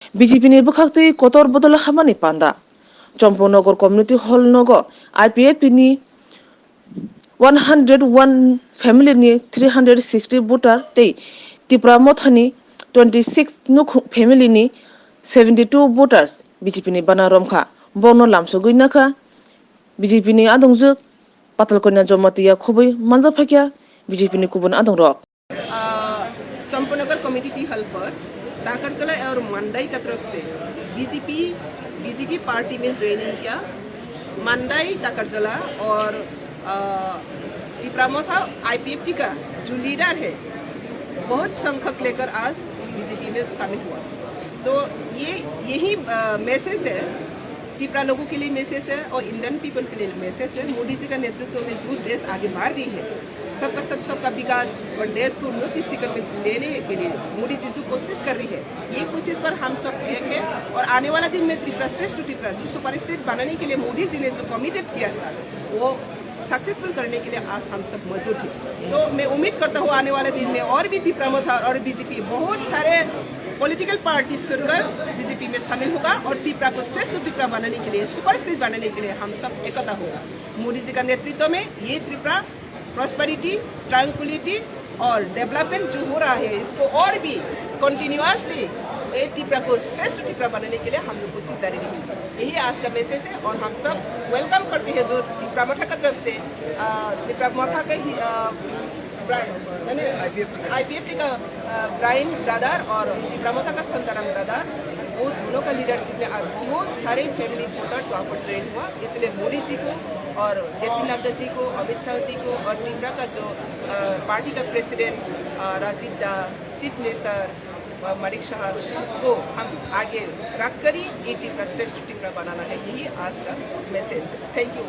BJP ni bukhakti kotor bodol hamani panda. Chomponogor Community Hall nogo IPAP ni 101 family ni 360 voter te Tipra Mothani 26 nuk family ni 72 voters BJP ni bana romkha bono lamsogui naka BJP ni adongjuk patalkonya jomatiya khobui manja phakya BJP ni kubun adong rok Sampnagar community hall पर टाकरजला और मंडाई का तरफ से BJP party में joining किया। मंडाई टाकरजला और Tipramotha IPFT का जो लीडर है बहुत संख्यक लेकर आज बीजेपी में शामिल हुआ। तो यही मैसेज है, तिप्रा लोगों के लिए मैसेज है और इंडियन पीपल के लिए मैसेज है। मोदी जी का नेतृत्व में जो देश आगे बढ़ रही है, सबका सब सबका विकास और देश को उन्नति शिखर में लेने के लिए मोदी जी जो कोशिश कर रही है, ये कोशिश पर हम सब एक है। और आने वाला दिन में त्रिपुरा श्रेष्ठ त्रिपुरा जो सुपर स्टेट बनाने के लिए मोदी जी ने जो कमिटेड किया था, वो सक्सेसफुल करने के लिए आज हम सब मौजूद हैं। तो मैं उम्मीद करता हूँ आने वाले दिन में और भी तिप्रामोथा और बीजेपी बहुत सारे पॉलिटिकल पार्टी सुनकर बीजेपी में शामिल होगा और त्रिपुरा को श्रेष्ठ त्रिपुरा बनाने के लिए, सुपर स्टेट बनाने के लिए हम सब एकता होगा। मोदी जी का नेतृत्व में ये त्रिपुरा प्रॉस्पेरिटी, ट्रैंक्विलिटी और डेवलपमेंट जो हो रहा है, इसको और भी कंटिन्यूअसली त्रिपुरा को श्रेष्ठ त्रिपुरा बनाने के लिए हम लोग कोशिश जारी रहेंगे। यही आज का मैसेज है और हम सब वेलकम करते हैं जो तिप्रामोथा की तरफ से तिप्रामोथा के आईपीएफटी का ब्राइन ब्रदर और तिप्रामोथा का संताराम ब्रदर, वो दोनों का लीडरशिप में बहुत सारे फैमिली वोटर्स वहाँ पर ज्वाइन हुआ। इसलिए मोदी जी को और जेपी नड्डा जी को, अमित शाह जी को और त्रिपुरा का जो पार्टी का प्रेसिडेंट राजीव दा, चीफ मिनिस्टर मलिक शाह को हम आगे रख कर ही ये त्रिपुरा श्रेष्ठ त्रिपुरा बनाना है। यही आज का मैसेज है। Thank you.